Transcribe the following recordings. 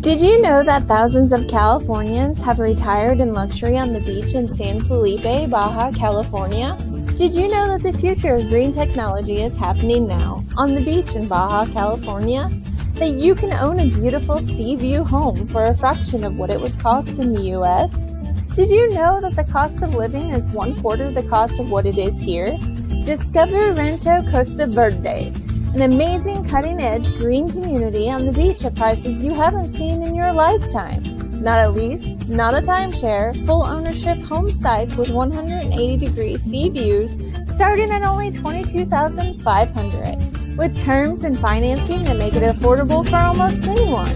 Did you know that thousands of Californians have retired in luxury on the beach in San Felipe, Baja California? Did you know that the future of green technology is happening now on the beach in Baja California? That you can own a beautiful sea view home for a fraction of what it would cost in the US? Did you know that the cost of living is 1/4 the cost of what it is here? Discover Rancho Costa Verde, an amazing cutting-edge green community on the beach at prices you haven't seen in your lifetime. Not a lease, not a timeshare, full ownership home sites with 180-degree sea views starting at only $22,500, with terms and financing that make it affordable for almost anyone.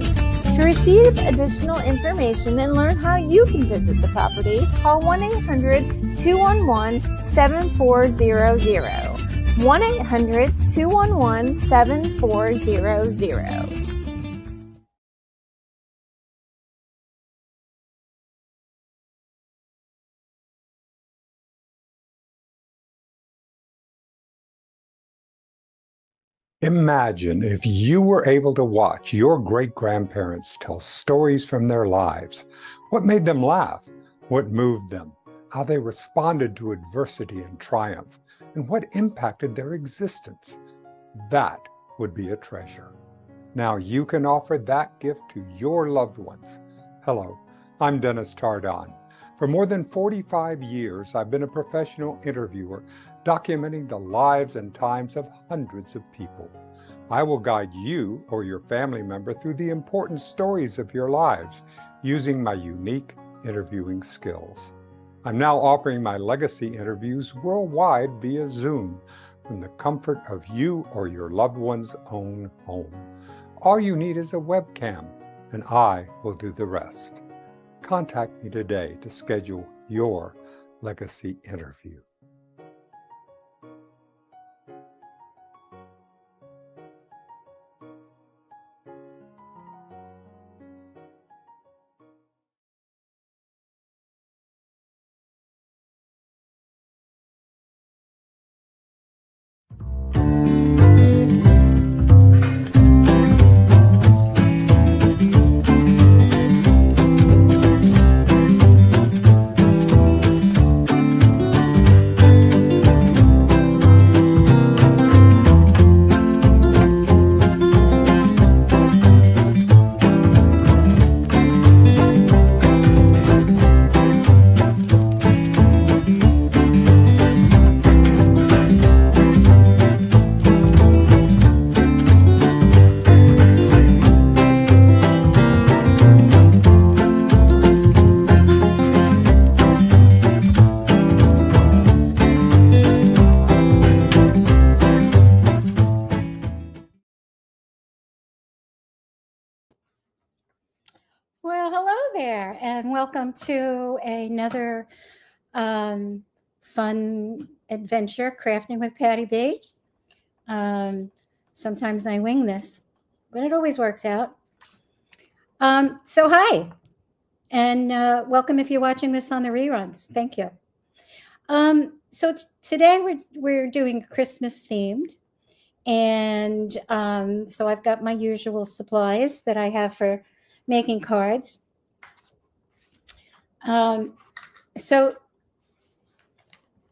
To receive additional information and learn how you can visit the property, call 1-800-211-7400. 1-800-211-7400. Imagine if you were able to watch your great-grandparents tell stories from their lives. What made them laugh? What moved them? How they responded to adversity and triumph? And what impacted their existence? That would be a treasure. Now you can offer that gift to your loved ones. Hello, I'm Dennis Tardon. For more than 45 years, I've been a professional interviewer documenting the lives and times of hundreds of people. I will guide you or your family member through the important stories of your lives using my unique interviewing skills. I'm now offering my legacy interviews worldwide via Zoom from the comfort of you or your loved one's own home. All you need is a webcam, and I will do the rest. Contact me today to schedule your legacy interview. Well, hello there, and welcome to another fun adventure, Crafting with Patti B. Sometimes I wing this, but it always works out. So hi, and welcome if you're watching this on the reruns. Thank you. Today we're doing Christmas themed, and so I've got my usual supplies that I have for making cards. So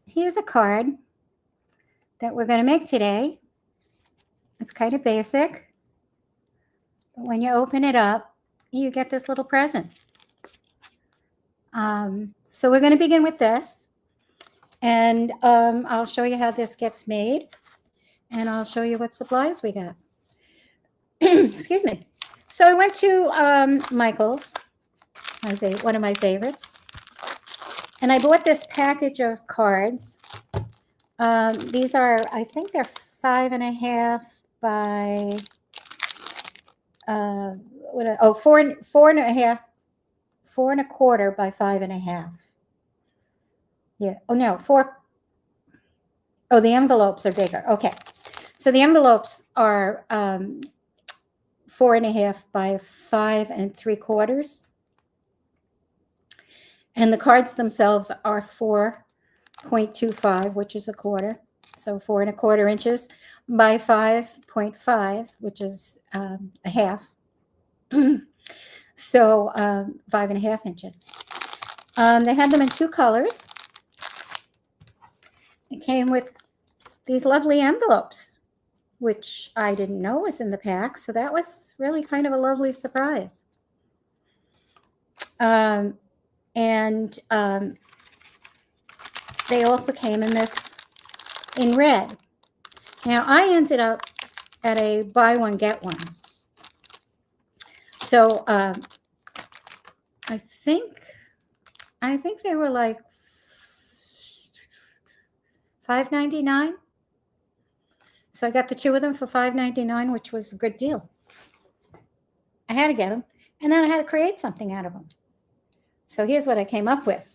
here's a card that we're going to make today. It's kind of basic, but when you open it up, you get this little present. So we're going to begin with this, and I'll show you how this gets made, and I'll show you what supplies we got. Excuse me. So I went to Michael's, one of my favorites, and I bought this package of cards. These are, I think they're 5.5 by 4.5, 4.25 by 5.5. Yeah. Oh no, 4. Oh, the envelopes are bigger. Okay. So the envelopes are 4.5 by 5.75. And the cards themselves are 4.25, which is a quarter. So 4.25 inches by 5.5, which is a half. So 5.5 inches. They had them in 2 colors. It came with these lovely envelopes, which I didn't know was in the pack. So that was really kind of a lovely surprise. And they also came in red. Now I ended up at a buy one, get one. So I think they were like $5.99. So I got the 2 of them for $5.99, which was a good deal. I had to get them, and then I had to create something out of them. So here's what I came up with.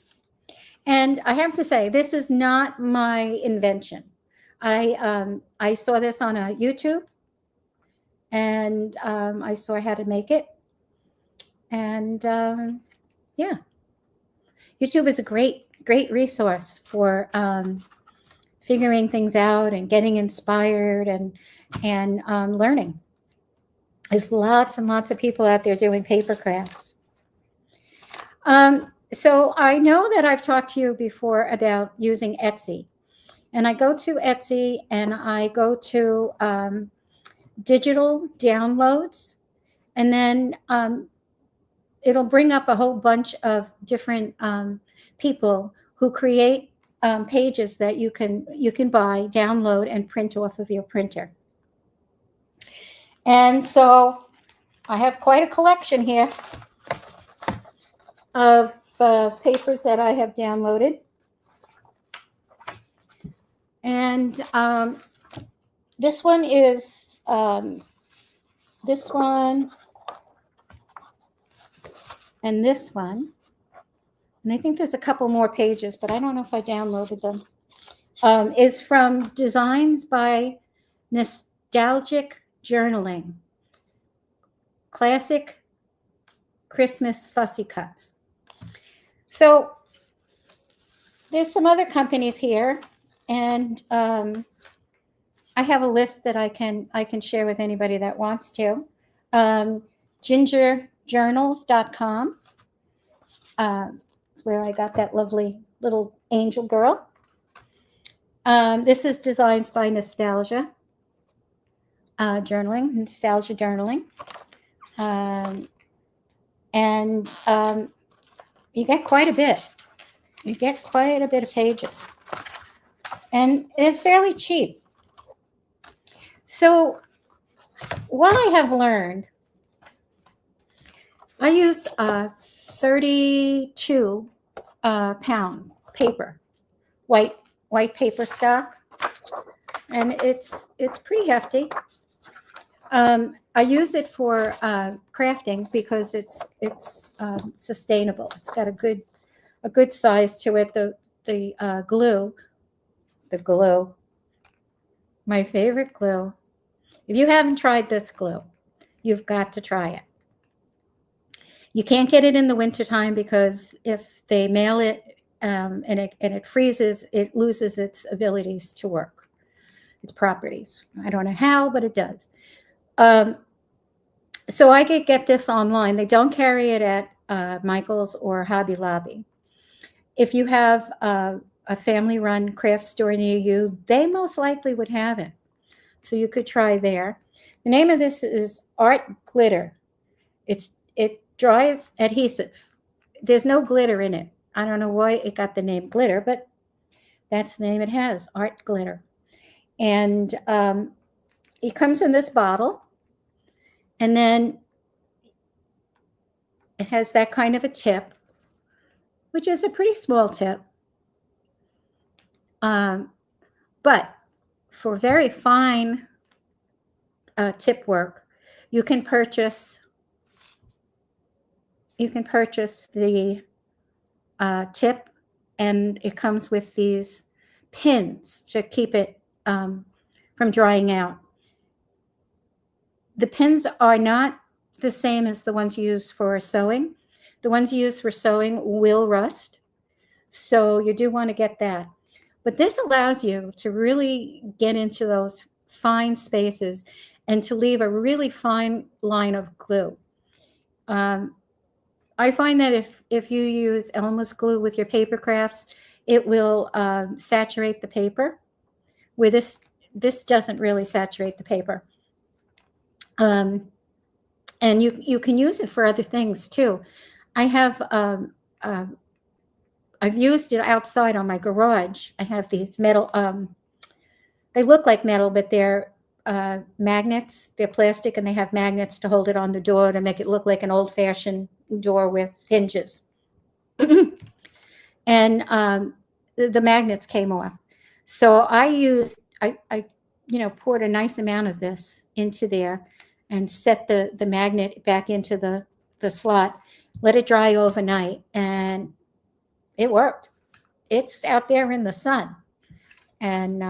And I have to say, this is not my invention. I saw this on a YouTube, and I saw how to make it. And yeah, YouTube is a great resource for figuring things out and getting inspired and learning. There's lots and lots of people out there doing paper crafts. So I know that I've talked to you before about using Etsy. And I go to Etsy and I go to digital downloads. And then it'll bring up a whole bunch of different people who create pages that you can buy, download, and print off of your printer. And so I have quite a collection here of papers that I have downloaded. And this one is this one and this one. And I think there's a couple more pages, but I don't know if I downloaded them. Is from Designs by Nostalgic Journaling. Classic Christmas Fussy Cuts. So there's some other companies here, and I have a list that I can share with anybody that wants to. Gingerjournals.com. It's where I got that lovely little angel girl. This is Designs by Nostalgia Journaling, Nostalgia Journaling. And you get quite a bit. You get quite a bit of pages. And they're fairly cheap. So what I have learned, I use 32 pound paper, white paper stock, and it's pretty hefty. I use it for crafting because it's sustainable. It's got a good size to it. The glue, my favorite glue. If you haven't tried this glue, you've got to try it. You can't get it in the wintertime because if they mail it and it freezes, it loses its abilities to work, its properties. I don't know how, but it does. So I could get this online. They don't carry it at Michael's or Hobby Lobby. If you have a family-run craft store near you, they most likely would have it. So you could try there. The name of this is Art Glitter. It dries adhesive. There's no glitter in it. I don't know why it got the name glitter, but that's the name it has, Art Glitter. And it comes in this bottle. And then it has that kind of a tip, which is a pretty small tip. But for very fine tip work, you can purchase the tip, and it comes with these pins to keep it from drying out. The pins are not the same as the ones used for sewing. The ones used for sewing will rust, so you do want to get that. But this allows you to really get into those fine spaces and to leave a really fine line of glue. I find that if you use Elmer's glue with your paper crafts, it will saturate the paper. Where this doesn't really saturate the paper. And you can use it for other things too. I have I've used it outside on my garage. I have these metal. They look like metal, but they're magnets. They're plastic, and they have magnets to hold it on the door to make it look like an old-fashioned door with hinges. And the magnets came off. So I poured a nice amount of this into there and set the magnet back into the slot, let it dry overnight, and it worked. It's out there in the sun. And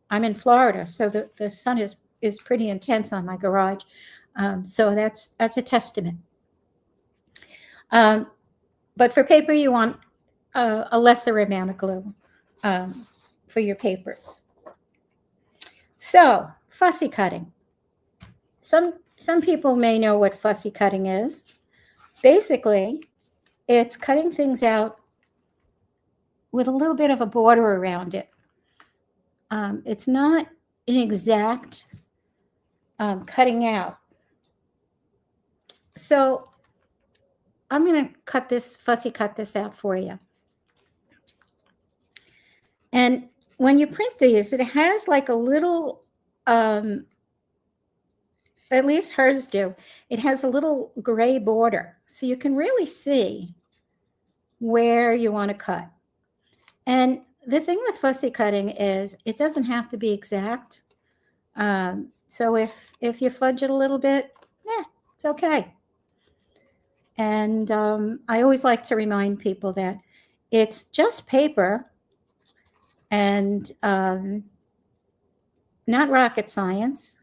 I'm in Florida, so the sun is pretty intense on my garage. So that's a testament. But for paper, you want a lesser amount of glue for your papers. So fussy cutting. Some people may know what fussy cutting is. Basically, it's cutting things out with a little bit of a border around it. It's not an exact cutting out. So I'm going to fussy cut this out for you. And when you print these, it has like a little, at least hers do, it has a little gray border. So you can really see where you want to cut. And the thing with fussy cutting is it doesn't have to be exact. So if you fudge it a little bit, it's okay. And I always like to remind people that it's just paper and not rocket science,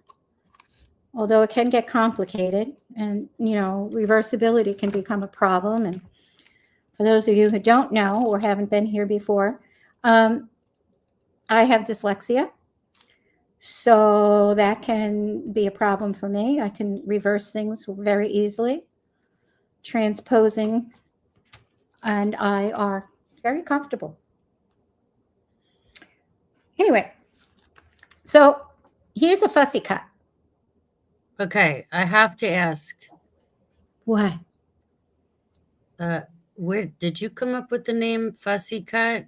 although it can get complicated, and reversibility can become a problem. And for those of you who don't know or haven't been here before, I have dyslexia, so that can be a problem for me. I can reverse things very easily. Transposing and I are very comfortable. Anyway, so here's a fussy cut. Okay, I have to ask. What? Where did you come up with the name Fussy Cut?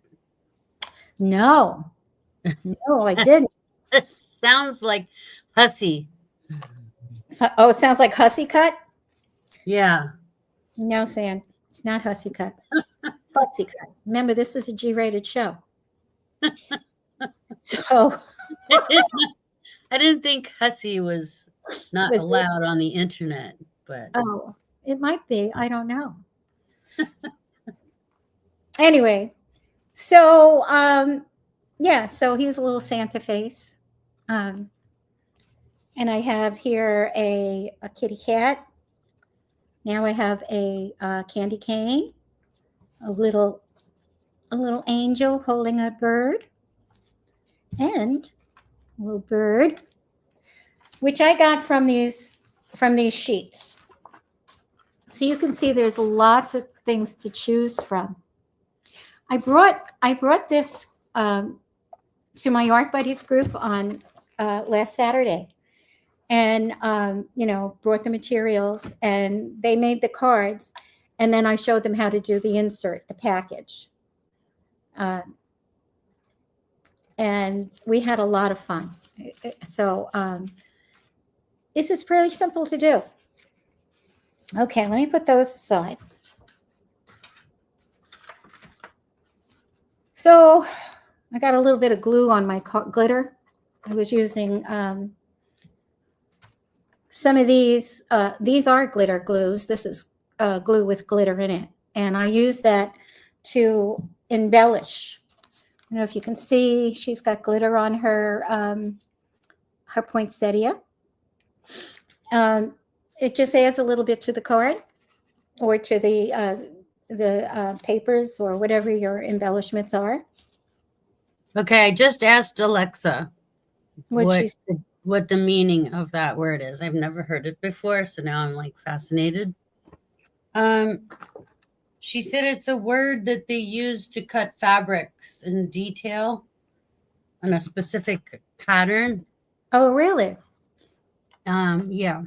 No, I didn't. It sounds like hussy. Oh, it sounds like hussy cut? Yeah. No, Sam, it's not hussy cut. Fussy cut. Remember, this is a G-rated show. So I didn't think hussy was not allowed on the internet, but it might be. I don't know. Anyway, so so here's a little Santa face. And I have here a kitty cat. Now I have a candy cane, a little angel holding a bird, and a little bird, which I got from these sheets. So you can see there's lots of things to choose from. I brought this to my Art Buddies group on last Saturday, and brought the materials, and they made the cards, and then I showed them how to do the insert, the package, and we had a lot of fun. So this is pretty simple to do. Okay, let me put those aside. So I got a little bit of glue on my glitter. I was using some of these. These are glitter glues. This is glue with glitter in it. And I use that to embellish. I don't know if you can see, she's got glitter on her poinsettia. It just adds a little bit to the card or to the papers or whatever your embellishments are. Okay, I just asked Alexa What what the meaning of that word is. I've never heard it before, so now I'm like fascinated. Um, she said it's a word that they use to cut fabrics in detail on a specific pattern. Oh, really? Yeah.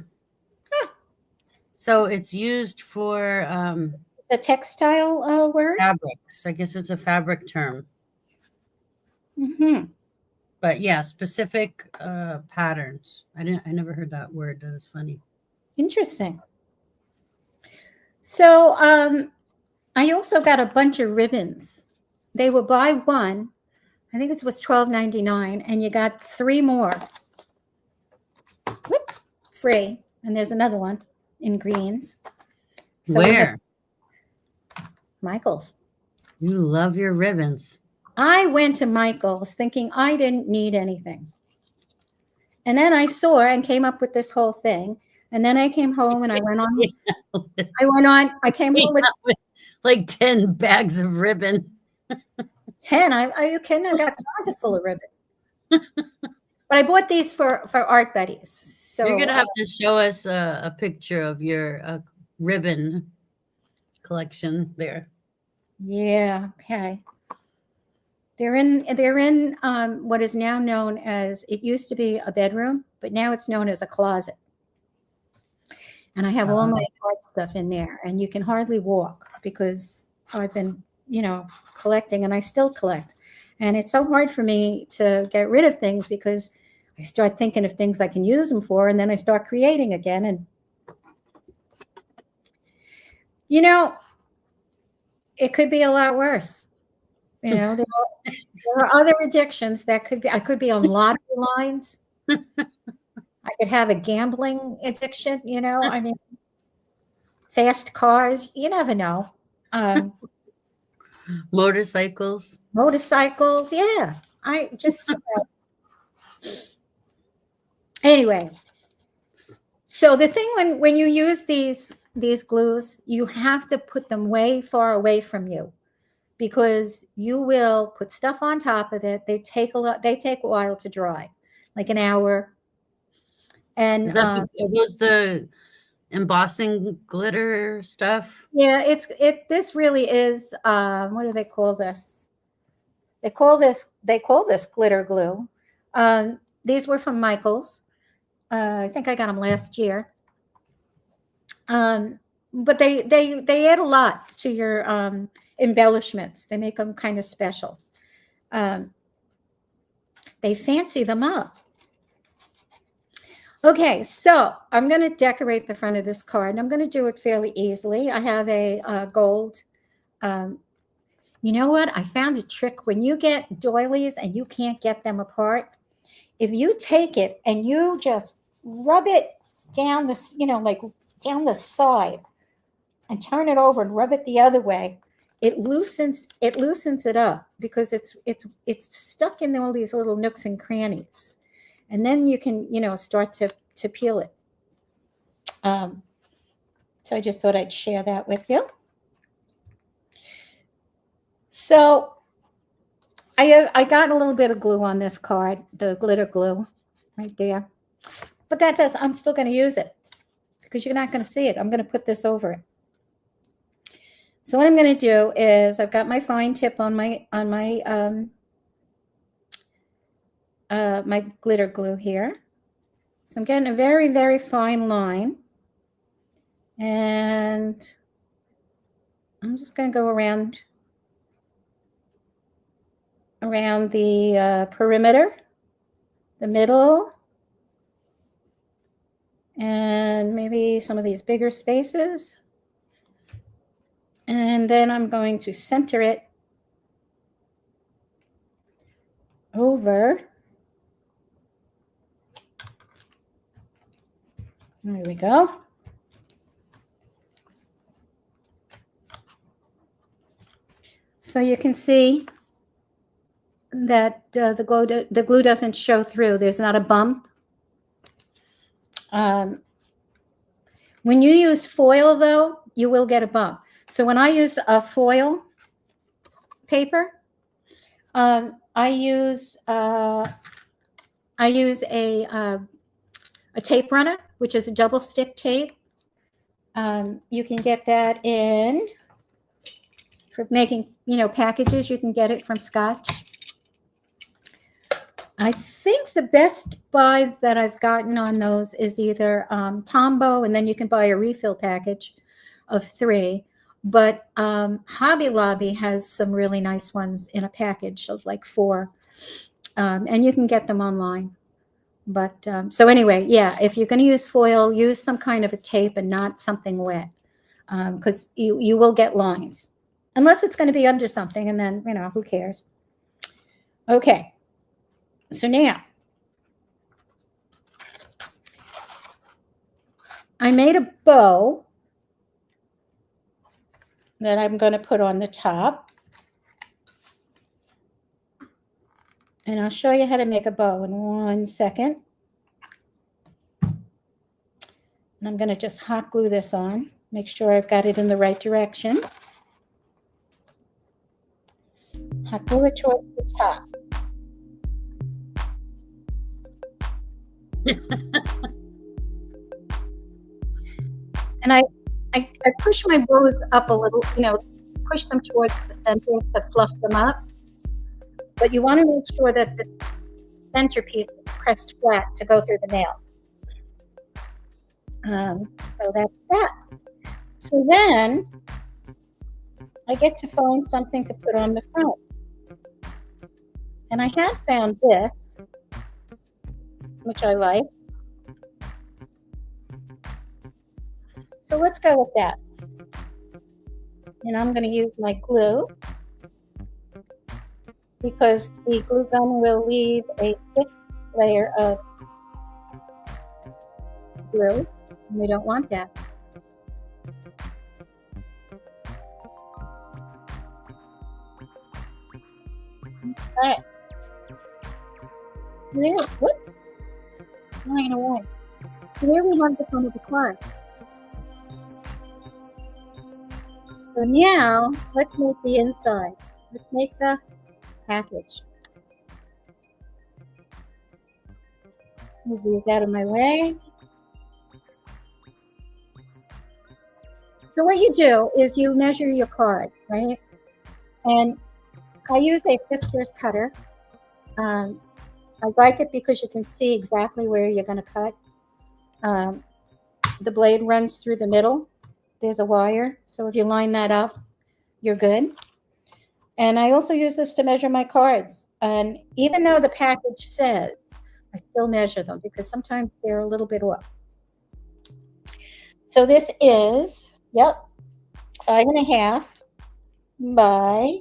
So it's used for It's a textile word? fabrics. I guess it's a fabric term. Mm-hmm. But yeah, specific patterns. I never heard that word. That is funny. Interesting. So I also got a bunch of ribbons. They were buy one. I think it was $12.99, and you got 3 more. Whoop, free. And there's another one in greens. So Where? Michael's. You love your ribbons. I went to Michael's thinking I didn't need anything. And then I saw and came up with this whole thing. And then I came home and I went on. I came home with like 10 bags of ribbon. 10. Are you kidding? I got a closet full of ribbon. But I bought these for Art Buddies. So you're gonna have to show us a picture of your ribbon collection there. Yeah. Okay. They're in what is now known as, it used to be a bedroom, but now it's known as a closet. And I have all my art stuff in there, and you can hardly walk because I've been, collecting, and I still collect. And it's so hard for me to get rid of things because I start thinking of things I can use them for, and then I start creating again. And, it could be a lot worse. There are other addictions that could be. I could be on lottery lines. I could have a gambling addiction. I mean, fast cars. You never know. Motorcycles. Yeah. I just anyway. So the thing when you use these glues, you have to put them way far away from you, because you will put stuff on top of it. They take a while to dry, like an hour. And is that was the embossing glitter stuff? Yeah, this really is what do they call this? They call this glitter glue. These were from Michael's. I think I got them last year. But they add a lot to your embellishments. They make them kind of special. They fancy them up. Okay, so I'm going to decorate the front of this card, and I'm going to do it fairly easily. I have a gold. You know what? I found a trick. When you get doilies and you can't get them apart, if you take it and you just rub it down like down the side, and turn it over and rub it the other way, it loosens it up, because it's stuck in all these little nooks and crannies. And then you can, start to peel it. So I just thought I'd share that with you. So I got a little bit of glue on this card, the glitter glue right there. But I'm still going to use it, because you're not going to see it. I'm going to put this over it. So what I'm going to do is, I've got my fine tip on my my glitter glue here. So I'm getting a very, very fine line. And I'm just going to go around the perimeter, the middle, and maybe some of these bigger spaces. And then I'm going to center it over. There we go. So you can see that the glue doesn't show through. There's not a bump. When you use foil, though, you will get a bump. So when I use a foil paper, I use a tape runner, which is a double stick tape. You can get that in for making, packages. You can get it from Scotch. I think the best buy that I've gotten on those is either Tombow, and then you can buy a refill package of 3. But Hobby Lobby has some really nice ones in a package of like 4, and you can get them online. But so anyway, yeah, if you're going to use foil, use some kind of a tape and not something wet, because you will get lines, unless it's going to be under something, and then who cares? Okay, so now I made a bow that I'm going to put on the top. And I'll show you how to make a bow in 1 second. And I'm going to just hot glue this on. Make sure I've got it in the right direction. Hot glue it towards the top. And I push my bows up a little, push them towards the center to fluff them up. But you want to make sure that the centerpiece is pressed flat to go through the nail. So that's that. So then I get to find something to put on the front. And I had found this, which I like. So let's go with that. And I'm going to use my glue, because the glue gun will leave a thick layer of glue, and we don't want that. Okay. There, whoop, flying away. Here we have the front of the card. So now let's make the inside. Let's make the package. Move these out of my way. So what you do is you measure your card, right? And I use a Fiskars cutter. I like it because you can see exactly where you're going to cut. The blade runs through the middle. There's a wire. So if you line that up, you're good. And I also use this to measure my cards. And even though the package says, I still measure them because sometimes they're a little bit off. So this is, 5.5 by,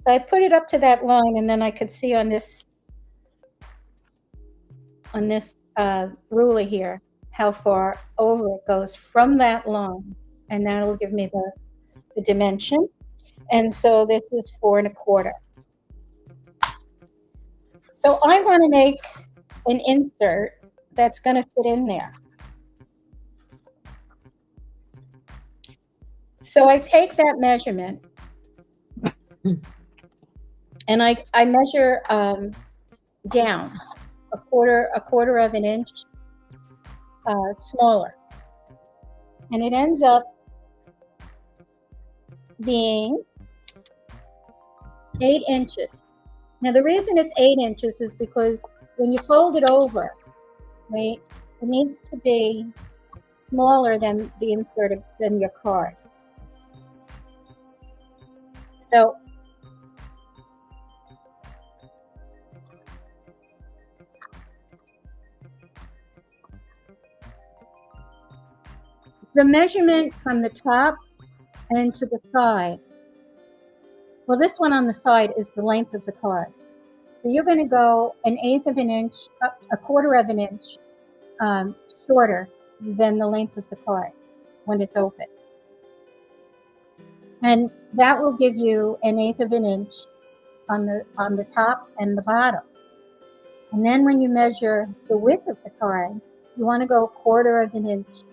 so I put it up to that line, and then I could see on this ruler here how far over it goes from that line, and that will give me the dimension. And so this is 4.25. So I want to make an insert that's going to fit in there. So I take that measurement and I measure down a quarter of an inch smaller, and it ends up being 8 inches. Now the reason it's 8 inches is because when you fold it over, right, it needs to be smaller than the insert than your card. So the measurement from the top and to the side, well, this one on the side is the length of the card. So you're going to go 1/8 of an inch, a quarter of an inch shorter than the length of the card when it's open. And that will give you 1/8 of an inch on the top and the bottom. And then when you measure the width of the card, you want to go 1/4 of an inch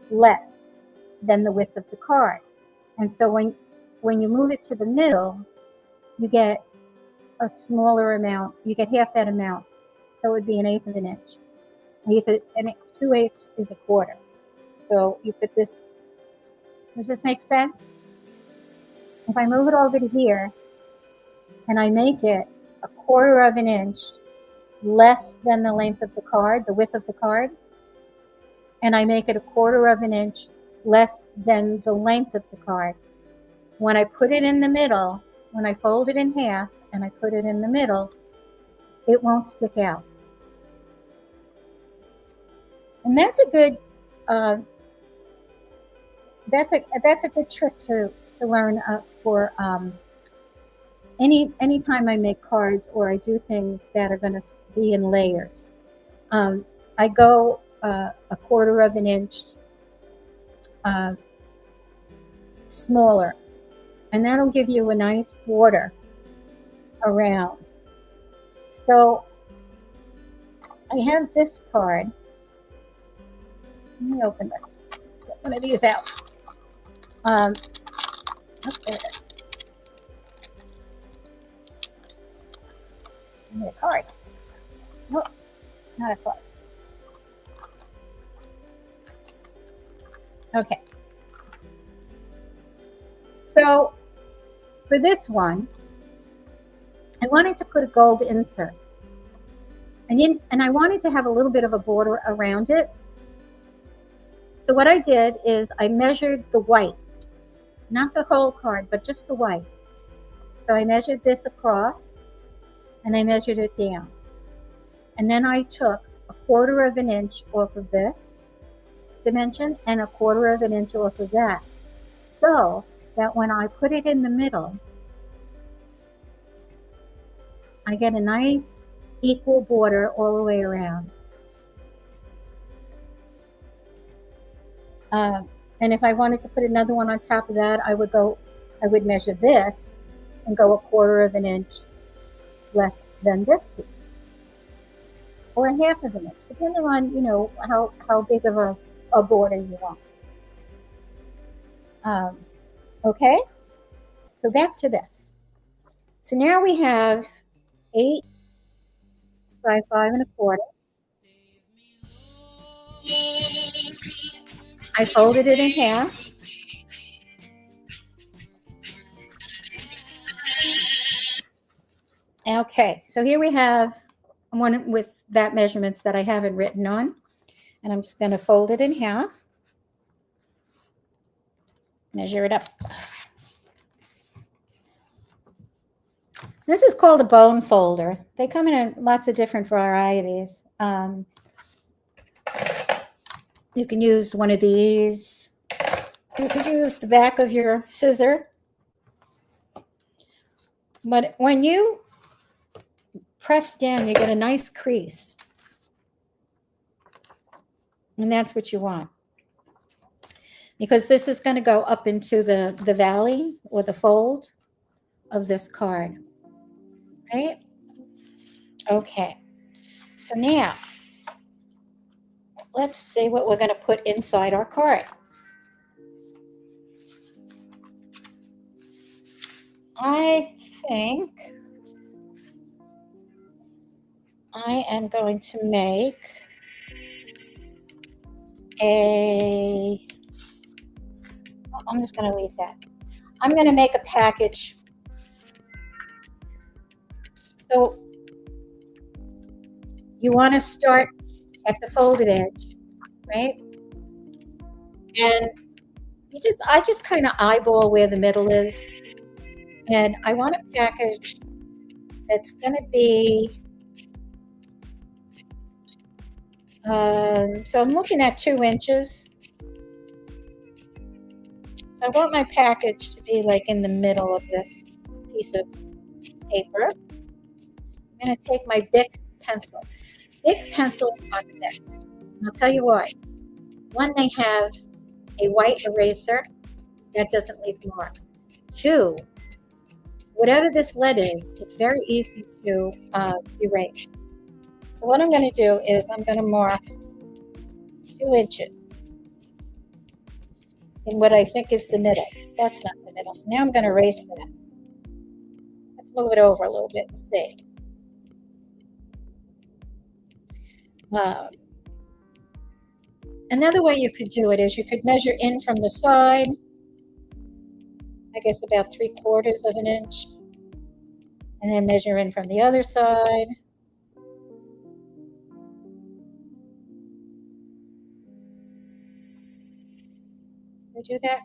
less than the width of the card. And so when you move it to the middle, you get a smaller amount. You get half that amount. So it would be 1/8 of an inch. 2/8 is a quarter. So you put this Does this make sense? If I move it over to here and I make it 1/4 of an inch less than the length of the card, the width of the card, and I make it 1/4 of an inch less than the length of the card, when I put it in the middle, when I fold it in half and I put it in the middle, it won't stick out. And that's a good trick to learn for anytime I make cards or I do things that are going to be in layers. I go 1/4 of an inch smaller, and that'll give you a nice border around. So I have this card. Let me open this. Get one of these out. Oh, there it is. Give me a card. Nope, not a card. Okay. So for this one, I wanted to put a gold insert. And I wanted to have a little bit of a border around it. So what I did is I measured the white, not the whole card, but just the white. So I measured this across and I measured it down. And then I took 1/4 of an inch off of this dimension and 1/4 of an inch off of that. So that when I put it in the middle, I get a nice equal border all the way around. And if I wanted to put another one on top of that, I would measure this and go 1/4 of an inch less than this piece, or 1/2 of an inch, depending on, you know, how big of a border you want. Okay, so back to this. So now we have 8 by 5 1/4. I folded it in half. Okay, so here we have one with that measurements that I haven't written on, and I'm just going to fold it in half. Measure it up. This is called a bone folder. They come in lots of different varieties. You can use one of these. You could use the back of your scissor. But when you press down, you get a nice crease. And that's what you want. Because this is going to go up into the valley or the fold of this card. Right? Okay. So now, let's see what we're going to put inside our card. I think I am going to make I'm just going to leave that. I'm going to make a package. So you want to start at the folded edge, right? And I just kind of eyeball where the middle is. And I want a package that's going to be, so I'm looking at 2 inches. So I want my package to be like in the middle of this piece of paper. I'm going to take my Bic pencil. Bic pencils are the best. And I'll tell you why. One, they have a white eraser that doesn't leave marks. 2, whatever this lead is, it's very easy to erase. So what I'm going to do is I'm going to mark 2 inches in what I think is the middle. That's not the middle. So now I'm going to erase that. Let's move it over a little bit and see. Another way you could do it is you could measure in from the side I guess about 3/4 of an inch. And then measure in from the other side. Did I do that?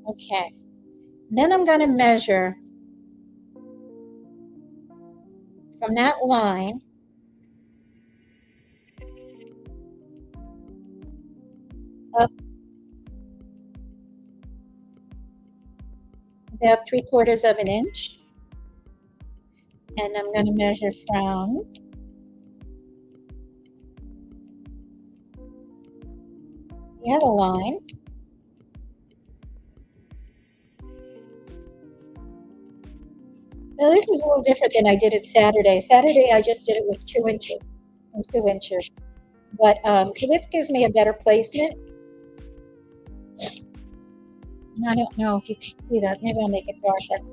Okay. Then I'm going to measure from that line up about 3/4 of an inch. And I'm going to measure from the other line So this is a little different than I did it Saturday. Saturday, I just did it with 2 inches and 2 inches. But, so this gives me a better placement. And I don't know if you can see that. Maybe I'll make it darker.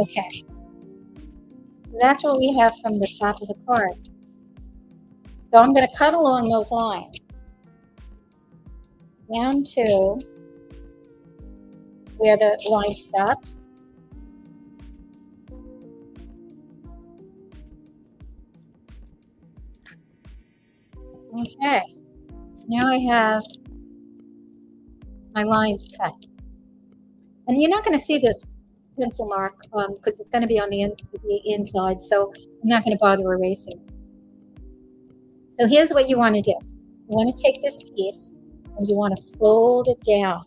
Okay. So that's what we have from the top of the card. So I'm going to cut along those lines down to where the line stops. Okay, now I have my lines cut. And you're not going to see this pencil mark because it's going to be on the inside, so I'm not going to bother erasing. So here's what you want to do. You want to take this piece and you want to fold it down.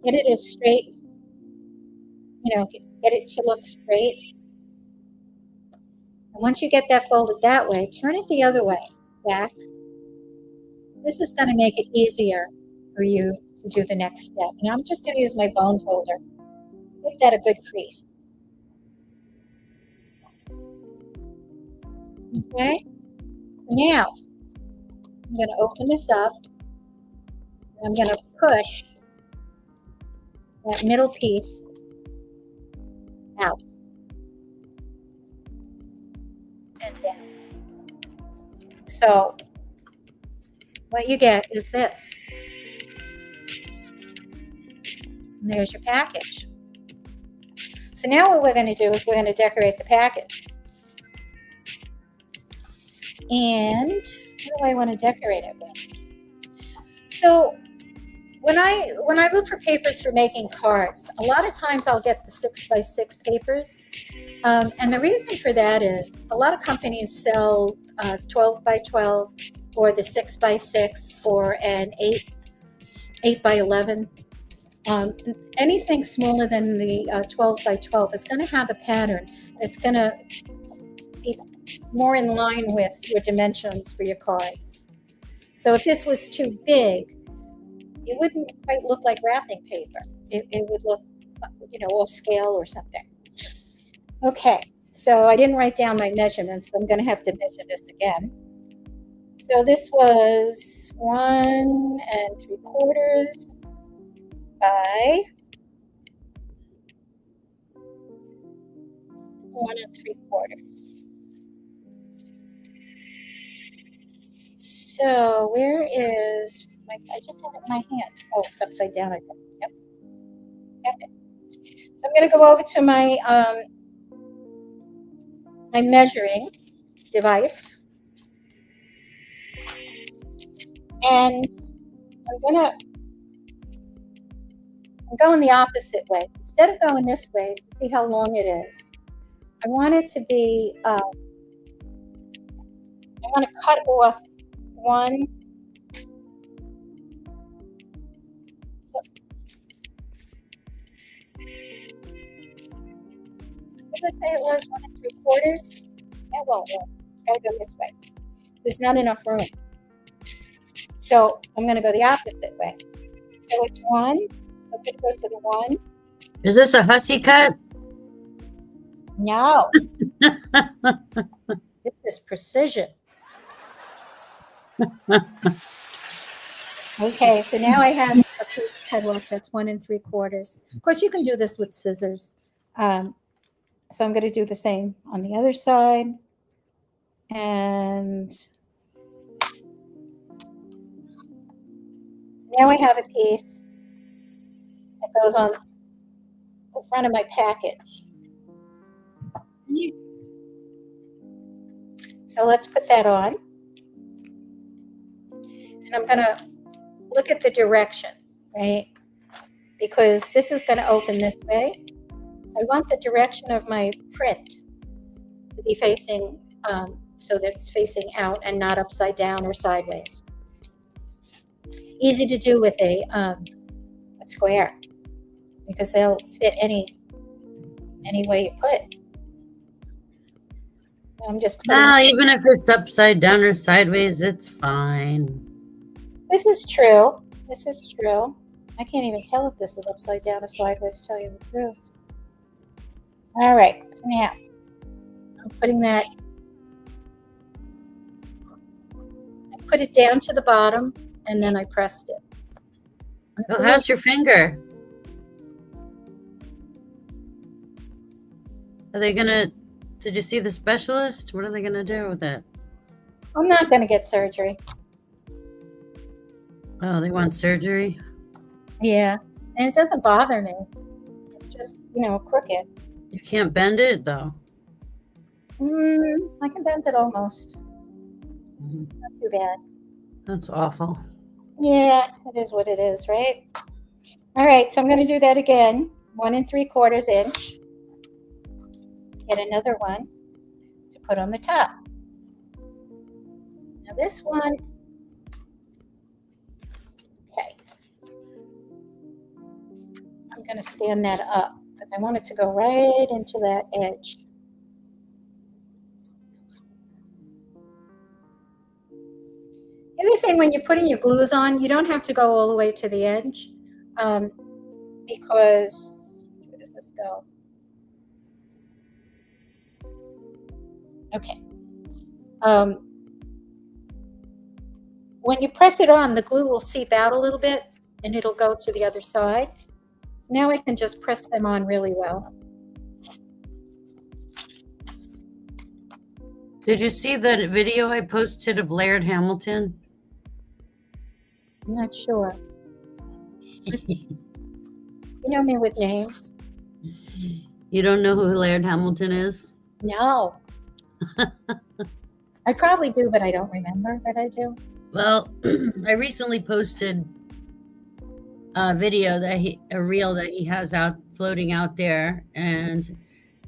Get it as straight, get it to look straight. And once you get that folded that way, turn it the other way, back. This is going to make it easier for you to do the next step. And I'm just going to use my bone folder. Give that a good crease. Okay? So now, I'm going to open this up. And I'm going to push that middle piece out and down. So what you get is this. And there's your package. So now what we're going to do is we're going to decorate the package. And what do I want to decorate it with? So when I look for papers for making cards, a lot of times I'll get the 6x6 papers. And the reason for that is a lot of companies sell 12x12 or the 6x6 or an 8x11. Anything smaller than the 12x12 is going to have a pattern that's going to be more in line with your dimensions for your cards. So if this was too big, it wouldn't quite look like wrapping paper. It would look, off scale or something. Okay, so I didn't write down my measurements, so I'm going to have to measure this again. So this was 1 3/4 by 1 3/4. So where is I just have it in my hand. Oh, it's upside down again. Yep. Got it. So I'm going to go over to my my measuring device, and I'm going the opposite way. Instead of going this way, see how long it is. I want it to be. I want to cut off one. What did I say it was? 1 3/4? That won't work. It's got to go this way. There's not enough room. So I'm going to go the opposite way. So it's 1. So I'm going to go to the 1. Is this a hussy cut? No. This is precision. Okay, so now I have a piece cut off that's 1 3/4. Of course, you can do this with scissors. So I'm going to do the same on the other side. And now I have a piece that goes on the front of my package. So let's put that on. And I'm going to look at the direction, right? Because this is going to open this way. So I want the direction of my print to be facing, so that it's facing out and not upside down or sideways. Easy to do with a square, because they'll fit any way you put it. So I'm just putting No, even if it's upside down or sideways, it's fine. This is true. This is true. I can't even tell if this is upside down or sideways, to tell you the truth. All right, so now I'm putting that, I put it down to the bottom and then I pressed it. Oh, how's your finger? Are they gonna, did you see the specialist? What are they gonna do with it? I'm not going to get surgery. Oh, they want surgery? Yeah, and it doesn't bother me. It's just, crooked. You can't bend it though. I can bend it almost. Not too bad. That's awful. Yeah, it is what it is, right? All right, so I'm going to do that again. 1 3/4 inch. Get another one to put on the top. Now this one, okay. I'm going to stand that up because I want it to go right into that edge. The other thing, when you're putting your glues on, you don't have to go all the way to the edge, because, where does this go? Okay. When you press it on, the glue will seep out a little bit and it'll go to the other side. So now I can just press them on really well. Did you see the video I posted of Laird Hamilton? I'm not sure. You know me with names. You don't know who Laird Hamilton is? No. I probably do, but I don't remember that I do. Well, I recently posted a video a reel that he has out floating out there, and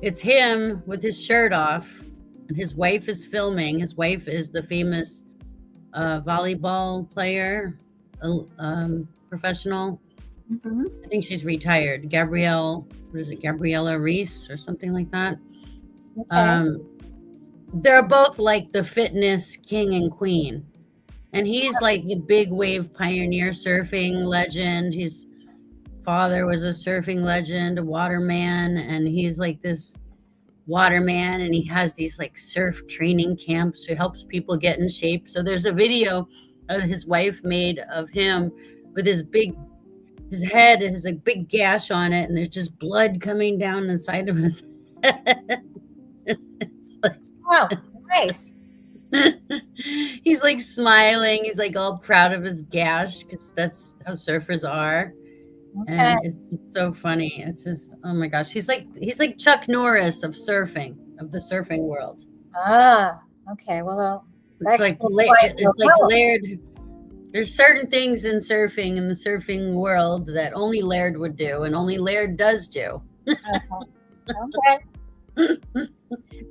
it's him with his shirt off, and his wife is filming. His wife is the famous volleyball player, professional. Mm-hmm. I think she's retired. Gabriella Reese or something like that. Okay. They're both like the fitness king and queen. And he's like the big wave pioneer surfing legend. His father was a surfing legend, a waterman, and he's like this waterman, and he has these like surf training camps who helps people get in shape. So there's a video of his wife made of him with his head has a big gash on it, and there's just blood coming down inside of his head. It's like, Oh, nice. he's like smiling. He's like all proud of his gash because that's how surfers are. Okay. And it's just so funny. It's just, oh my gosh, he's like Chuck Norris of surfing, of the surfing world. Ah, okay. Well, It's like Laird. There's certain things in the surfing world that only Laird would do, and only Laird does do. Okay.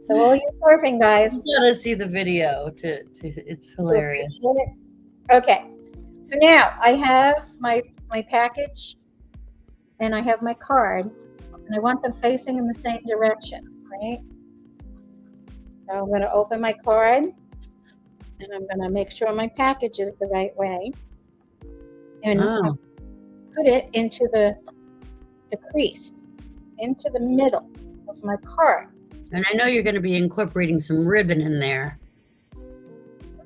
So all you surfing guys, You gotta see the video to it's hilarious. Okay. So now I have my package and I have my card, and I want them facing in the same direction, right? So I'm going to open my card and I'm going to make sure my package is the right way and put it into the crease, into the middle of my card. And I know you're going to be incorporating some ribbon in there.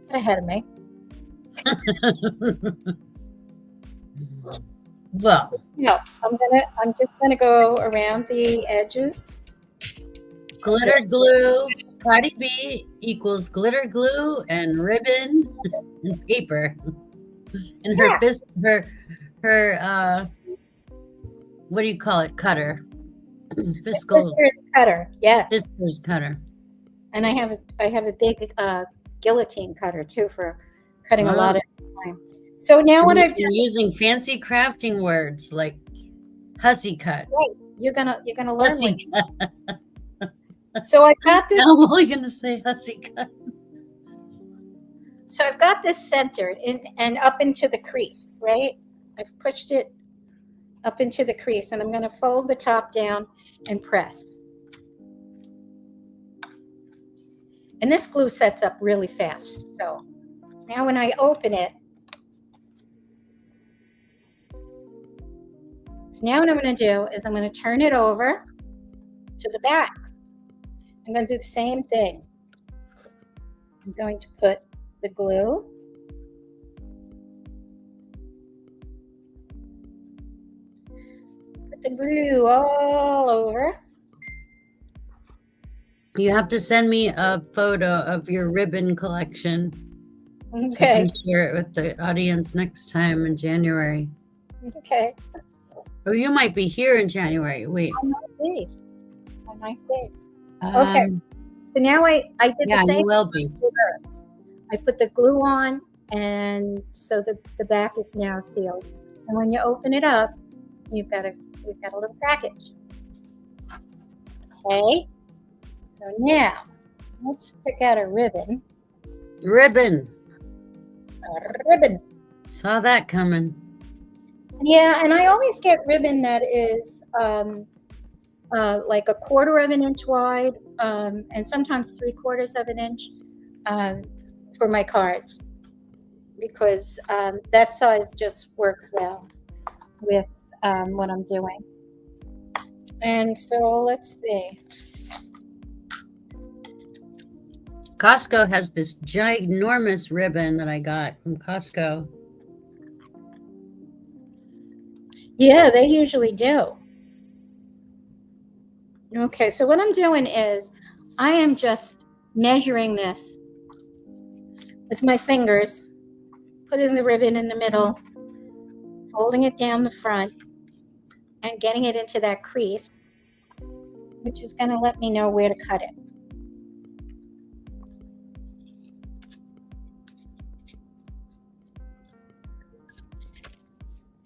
Get ahead of me. Well, No, I'm just gonna go around the edges Glitter glue. Patti B equals glitter glue and ribbon and paper. And her what do you call it? Cutter. Fiscal Sister's cutter, yes. sister's cutter. And I have a big guillotine cutter too for cutting a lot of time. So now what I've done, using fancy crafting words like hussy cut. right, you're gonna learn. Hussy cut. So I've got this. I'm only gonna say hussy cut. So I've got this centered and up into the crease, right? I've pushed it up into the crease, and I'm going to fold the top down and press. And this glue sets up really fast. So now when I open it, so now what I'm going to do is I'm going to turn it over to the back. I'm going to do the same thing. I'm going to put the glue. Put the glue all over. You have to send me a photo of your ribbon collection. Okay. So I can share it with the audience next time in January. Okay. Or you might be here in January. Wait. I might be. Okay. So now I did yeah, the same. You will be. Reverse. I put the glue on, and so the back is now sealed. And when you open it up, you've got a little package. Okay. So now let's pick out a ribbon. Ribbon. A ribbon. Saw that coming. Yeah, and I always get ribbon that is like 1/4 of an inch wide, and sometimes 3/4 of an inch for my cards, because that size just works well with what I'm doing. And so let's see. Costco has this ginormous ribbon that I got from Costco. Yeah, they usually do. Okay, so what I'm doing is I am just measuring this with my fingers, putting the ribbon in the middle, folding it down the front, and getting it into that crease, which is going to let me know where to cut it.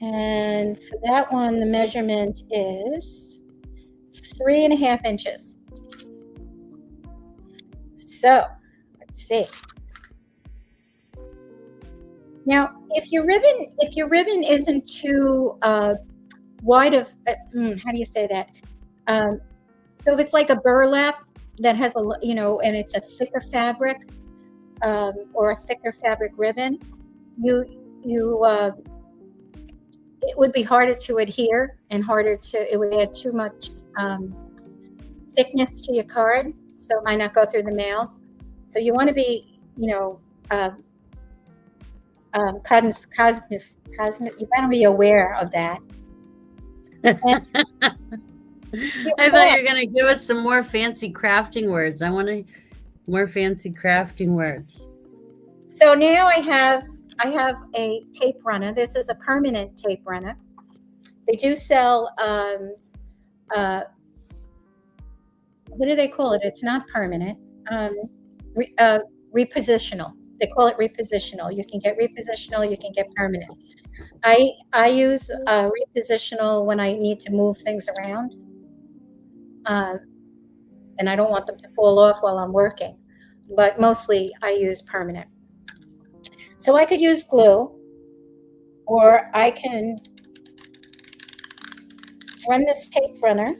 And for that one, the measurement is 3.5 inches. So let's see. Now, if your ribbon isn't too wide of, how do you say that? So if it's like a burlap that has and it's a thicker fabric, or a thicker fabric ribbon, it would be harder to adhere and it would add too much thickness to your card, so it might not go through the mail. So you want to be, you got to be aware of that. I thought you were going to give us some more fancy crafting words. I want more fancy crafting words. So now I have a tape runner. This is a permanent tape runner. They do sell, what do they call it? It's not permanent. Repositional. They call it repositional. You can get repositional, you can get permanent. I use repositional when I need to move things around. And I don't want them to fall off while I'm working. But mostly I use permanent. So I could use glue, or I can run this tape runner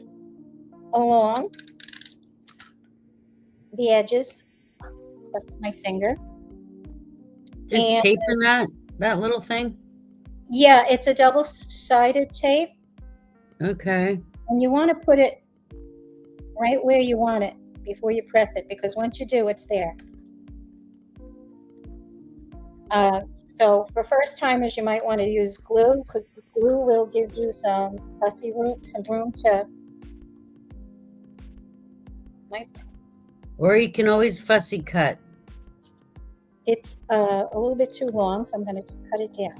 along the edges up to my finger. Just taping that little thing? Yeah, it's a double-sided tape. Okay. And you want to put it right where you want it before you press it, because once you do, it's there. So for first timers, you might want to use glue, because glue will give you some room to Or you can always fussy cut. It's a little bit too long, so I'm going to just cut it down.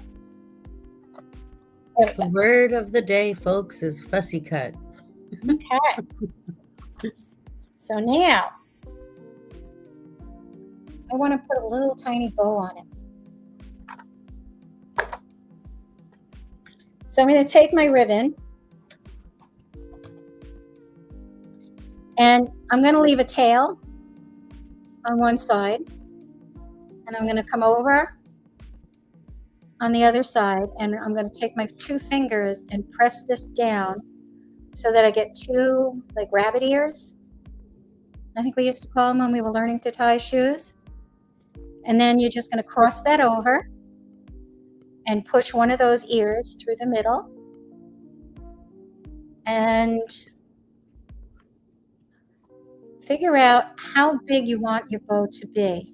There we The go. word of the day, folks, is fussy cut. Okay. So now I want to put a little tiny bow on it. So I'm going to take my ribbon and I'm going to leave a tail on one side, and I'm going to come over on the other side, and I'm going to take my 2 fingers and press this down so that I get 2 like rabbit ears. I think we used to call them when we were learning to tie shoes. And then you're just going to cross that over and push one of those ears through the middle. And figure out how big you want your bow to be.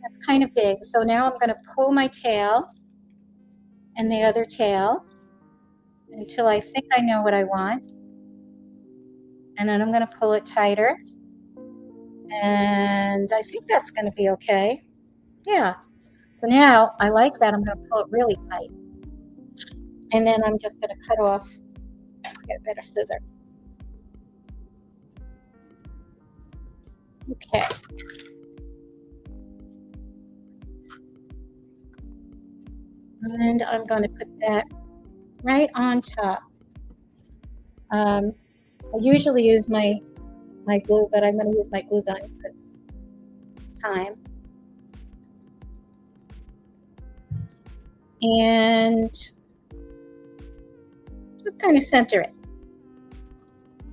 That's kind of big. So now I'm going to pull my tail and the other tail until I think I know what I want. And then I'm going to pull it tighter. And I think that's going to be okay. Yeah. So now I like that. I'm going to pull it really tight. And then I'm just going to cut off. Let's get a better scissor. Okay. And I'm going to put that right on top. I usually use my glue, but I'm going to use my glue gun because time. And just kind of center it.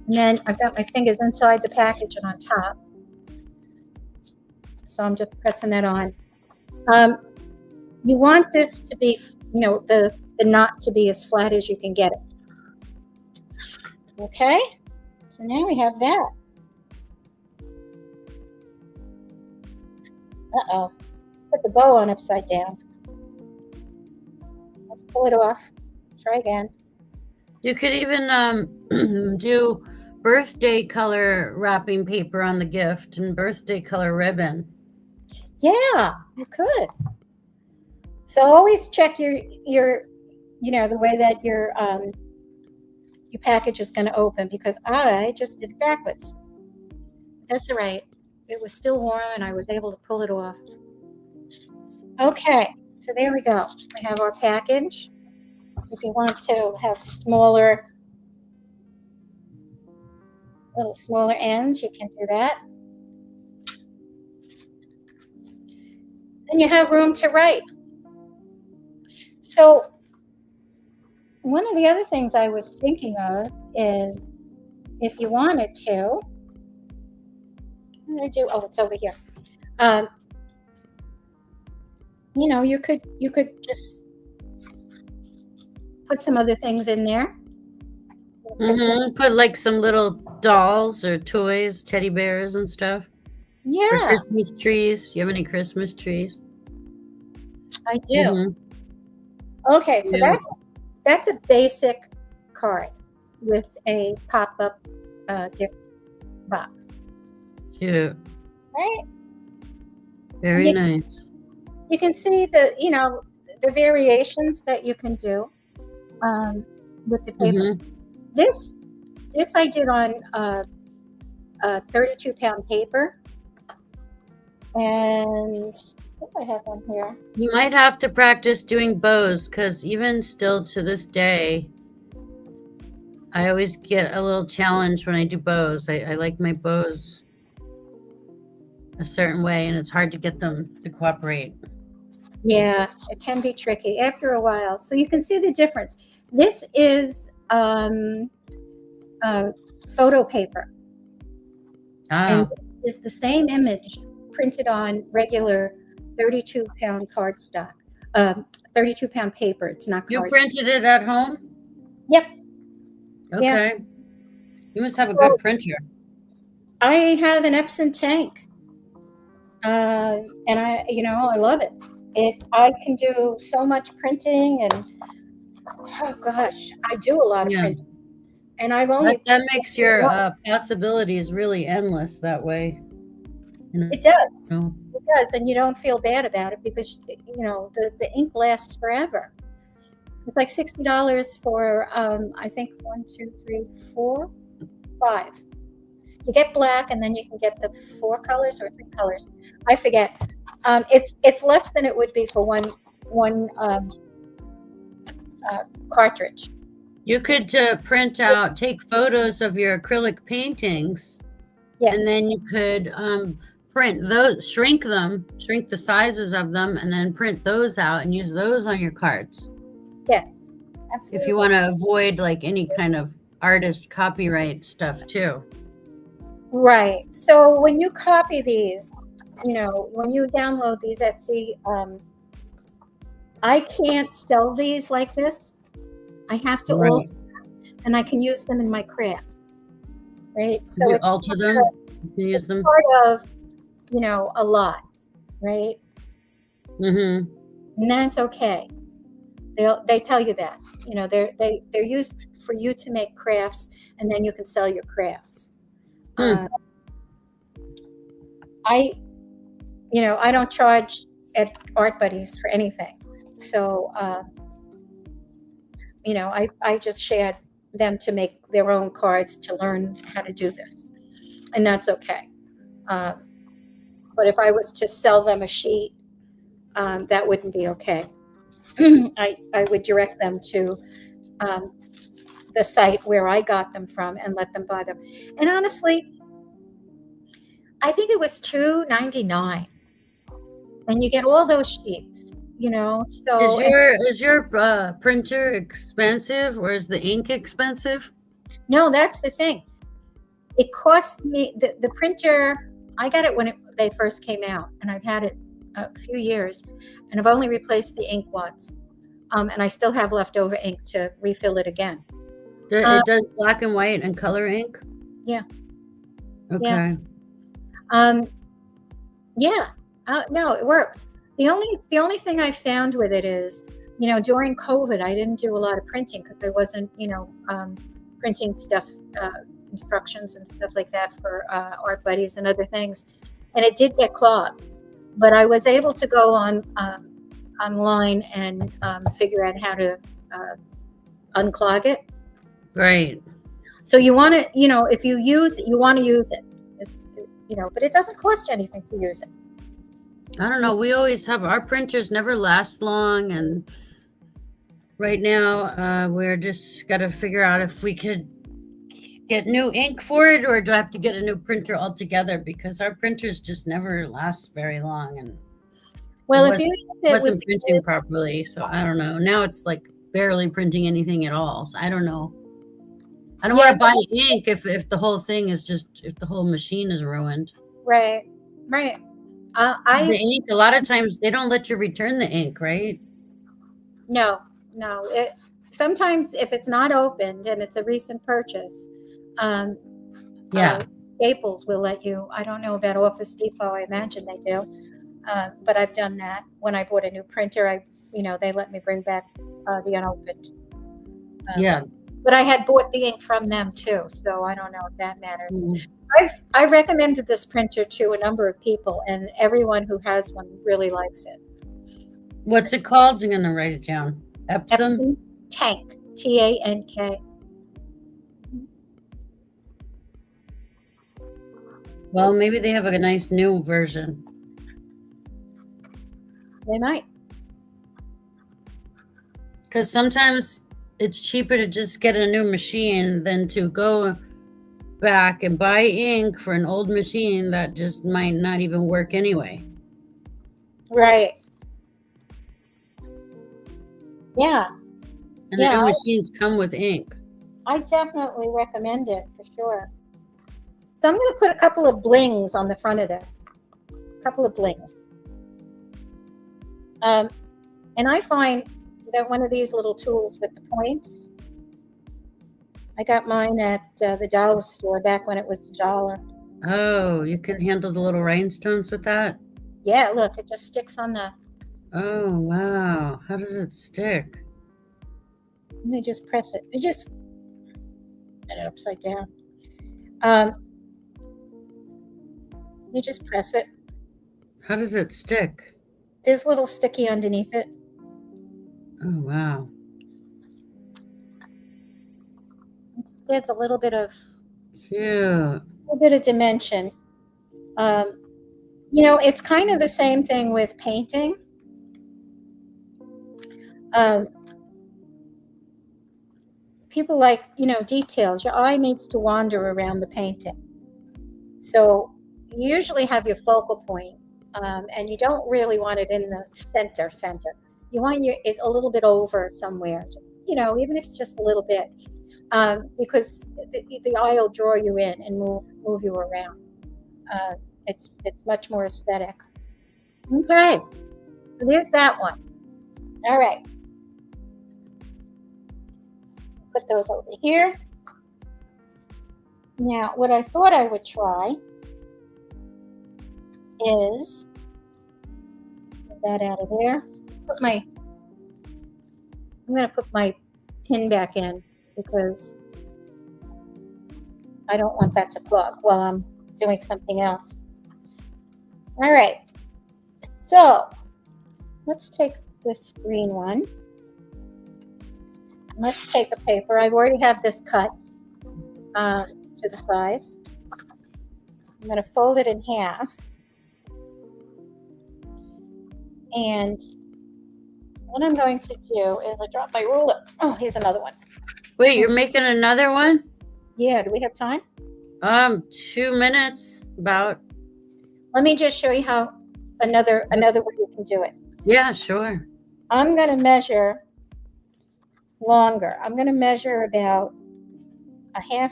And then I've got my fingers inside the package and on top. So I'm just pressing that on. You want this to be, the knot to be as flat as you can get it. Okay, so now we have that. Uh-oh, put the bow on upside down. Let's pull it off. Try again. You could even do birthday color wrapping paper on the gift and birthday color ribbon. Yeah, you could. So always check your the way that your package is going to open, because I just did it backwards. That's all right. It was still warm and I was able to pull it off. Okay, so there we go. We have our package. If you want to have little smaller ends, you can do that. Then you have room to write. So one of the other things I was thinking of is if you wanted to, what did I do? Oh, it's over here. You could just put some other things in there. Put like some little dolls or toys, teddy bears and stuff. Yeah. For Christmas trees. You have any Christmas trees? I do. Okay, so that's a basic card with a pop-up gift box. Cute. Right? Very nice. You can see the variations that you can do with the paper. This I did on a 32-pound paper, and what do I have on here? You might have to practice doing bows, because even still to this day, I always get a little challenge when I do bows. I like my bows a certain way, and it's hard to get them to cooperate. Yeah, it can be tricky after a while. So you can see the difference. This is photo paper. And it's the same image printed on regular 32-pound cardstock, 32-pound paper. It's not cardstock. You printed it at home? Yep. Okay. Yeah. You must have a good printer. I have an Epson tank. And I love it. I can do so much printing, and oh gosh, I do a lot of printing. And I've only That makes your possibilities really endless that way. it does. know? It does, and you don't feel bad about it because the ink lasts forever. It's like $60 for I think 1, 2, 3, 4, 5. You get black, and then you can get the 4 colors or 3 colors. I forget. It's less than it would be for one cartridge. You could take photos of your acrylic paintings, Yes. and then you could print those, shrink the sizes of them, and then print those out and use those on your cards. Yes, absolutely. If you want to avoid like any kind of artist copyright stuff too. Right. So when you copy these, when you download these Etsy, I can't sell these like this. I have to alter them, and I can use them in my crafts. Right. So you it's alter them. You can use them. Part of, a lot, right? Mm-hmm. And that's okay. They tell you that, they're used for you to make crafts, and then you can sell your crafts. I don't charge at Art Buddies for anything. So, I just shared them to make their own cards to learn how to do this. And that's okay. But if I was to sell them a sheet, that wouldn't be okay. I would direct them to the site where I got them from and let them buy them. And honestly, I think it was $2.99, and you get all those sheets. So is your printer expensive, or is the ink expensive? No, that's the thing. It cost me the printer. I got it when they first came out, and I've had it a few years, and I've only replaced the ink once, and I still have leftover ink to refill it again. It does black and white and color ink? Yeah. Okay. Yeah. No, it works. The only thing I found with it is, during COVID, I didn't do a lot of printing because I wasn't, printing stuff, instructions and stuff like that for Art Buddies and other things, and it did get clogged. But I was able to go online and figure out how to unclog it. Right. So you want to, if you use it, you want to use it, but it doesn't cost you anything to use it. I don't know. We always have our printers never last long, and right now we're just got to figure out if we could get new ink for it, or do I have to get a new printer altogether, because our printers just never last very long, and if you wasn't printing properly, so I don't know. Now it's like barely printing anything at all. So I don't know. I don't want to buy ink if the whole thing is if the whole machine is ruined. Right. The ink, a lot of times they don't let you return the ink, right? No. Sometimes if it's not opened and it's a recent purchase, Staples will let you. I don't know about Office Depot. I imagine they do, but I've done that when I bought a new printer. They let me bring back the unopened. But I had bought the ink from them too, so I don't know if that matters. Mm-hmm. I recommended this printer to a number of people, and everyone who has one really likes it. What's it called? I'm going to write it down. Epson Tank, Tank. Well, maybe they have a nice new version. They might. Because sometimes it's cheaper to just get a new machine than to go back and buy ink for an old machine that just might not even work anyway. Right. Yeah. And the new machines come with ink. I definitely recommend it for sure. So I'm going to put a couple of blings on the front of this. A couple of blings. And I find that one of these little tools with the points, I got mine at the dollar store back when it was $1. Oh, you can handle the little rhinestones with that? Yeah, look, it just sticks on the... Oh, wow. How does it stick? Let me just press it. It just... Get it upside down. You just press it. How does it stick? There's a little sticky underneath it. Oh, wow. It just adds a little bit of Cute. dimension. It's kind of the same thing with painting. People like, details. Your eye needs to wander around the painting. So you usually have your focal point, and you don't really want it in the center. You want it a little bit over somewhere, even if it's just a little bit, because the eye will draw you in and move you around. It's much more aesthetic. Okay, so there's that one. All right. Put those over here. Now, what I thought I would try is get that out of there. I'm going to put my pin back in because I don't want that to plug while I'm doing something else. All right. So let's take this green one. Let's take a paper. I already have this cut to the size. I'm going to fold it in half. And what I'm going to do is I dropped my ruler. Oh, here's another one. Wait, you're making another one? Yeah, do we have time? 2 minutes, about. Let me just show you how another way you can do it. Yeah, sure. I'm going to measure longer. I'm going to measure about a half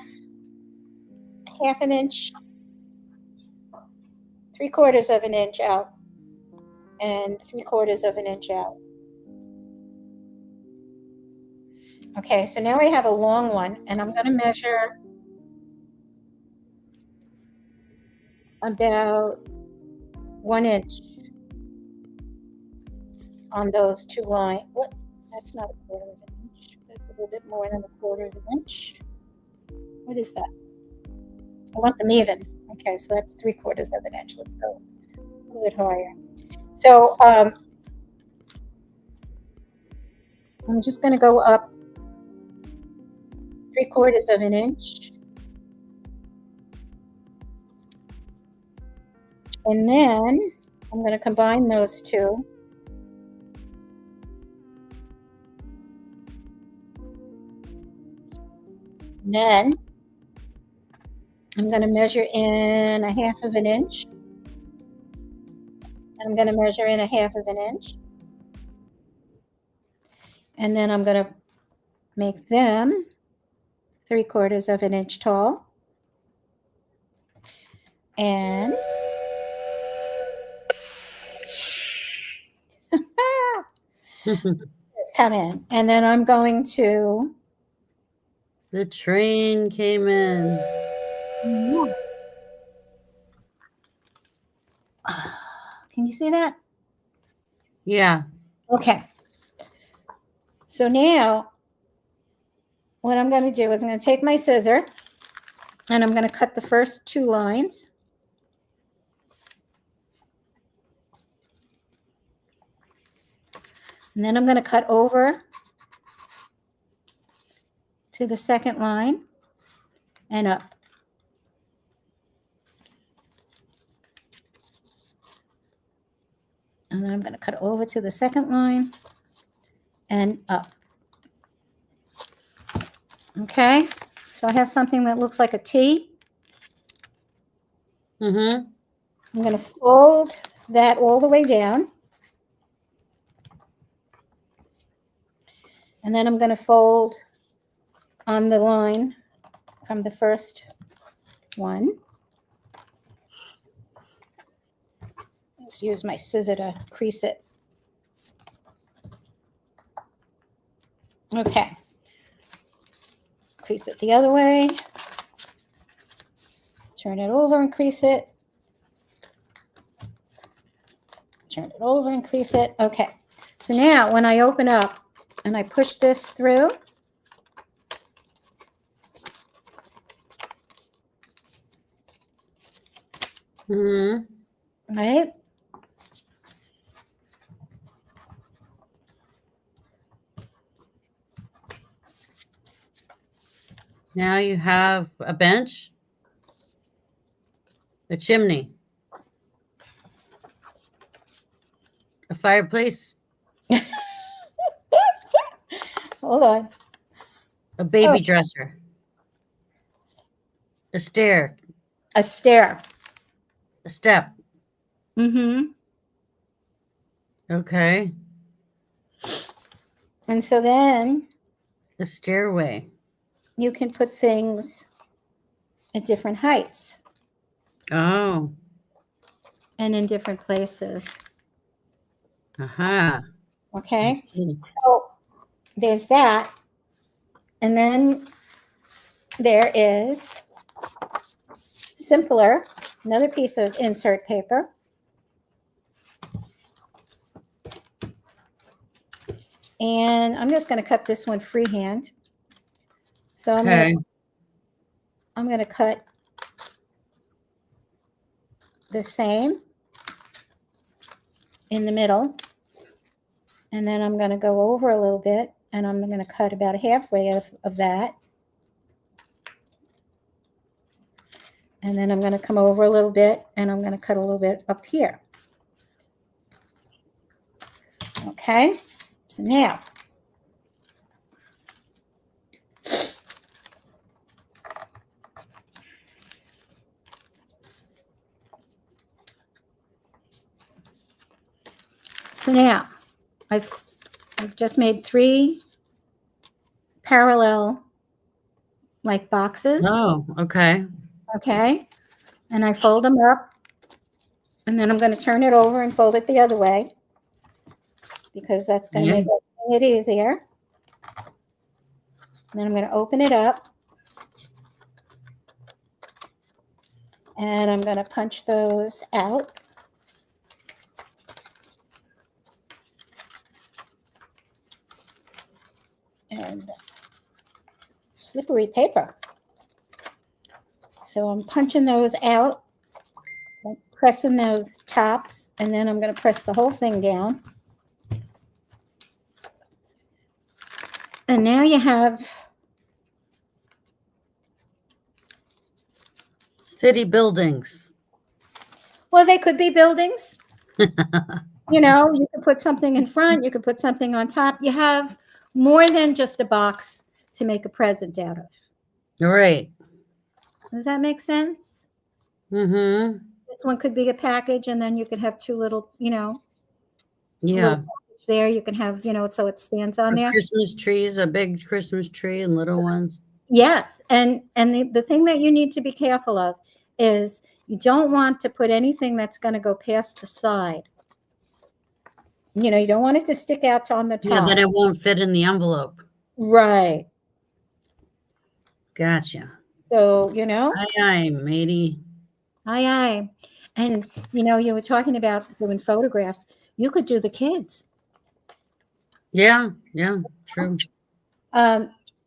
an inch, 3/4 of an inch out, and 3/4 of an inch out. Okay, so now I have a long one, and I'm going to measure about 1 inch on those two lines. What? That's not 1/4 of an inch. That's a little bit more than 1/4 of an inch. What is that? I want them even. Okay, so that's 3/4 of an inch. Let's go a little bit higher. So I'm just going to go up 3/4 of an inch. And then I'm going to combine those two. And then I'm going to measure in a half of an inch. And I'm going to measure in a half of an inch. And then I'm going to make them 3/4 of an inch tall. And it's come in. And then I'm going to. The train came in. Can you see that? Yeah. Okay. So now what I'm going to do is I'm going to take my scissor and I'm going to cut the first two lines. And then I'm going to cut over to the second line and up. And then I'm going to cut over to the second line and up. Okay, so I have something that looks like a T. Mm-hmm. I'm going to fold that all the way down. And then I'm going to fold on the line from the first one. Just use my scissor to crease it. Okay. Crease it the other way. Turn it over and crease it. Turn it over and crease it. Okay. So now when I open up and I push this through, Mhm. right? Now you have a bench, a chimney, a fireplace, Hold on. a Oh, baby dresser, a stair, a stair. a step. Mm-hmm. Okay. And so then A stairway. you can put things at different heights Oh. and in different places. Aha. I Okay. see. So there's that. And then there is simpler, another piece of insert paper. And I'm just going to cut this one freehand. So Okay. I'm going to cut the same in the middle. And then I'm going to go over a little bit and I'm going to cut about halfway of that. And then I'm going to come over a little bit and I'm going to cut a little bit up here. Okay, so now I've just made 3 parallel like boxes. Oh, okay. Okay, and I fold them up and then I'm going to turn it over and fold it the other way because that's going to make it easier. And then I'm going to open it up and I'm going to punch those out. And slippery paper. So I'm punching those out, pressing those tops, and then I'm going to press the whole thing down. And now you have City buildings. well, they could be buildings. You know, you could put something in front, you could put something on top. You have more than just a box to make a present out of. All right. Does that make sense? Mm-hmm. This one could be a package, and then you could have 2 little, Yeah. little package there. You can have, so it stands on there. Christmas trees, a big Christmas tree and little ones. Yes, and the thing that you need to be careful of is you don't want to put anything that's going to go past the side. You don't want it to stick out on the top. Yeah, then it won't fit in the envelope. Right. Gotcha. So, Aye, matey. Aye. And, you were talking about doing photographs. You could do the kids. Yeah, true.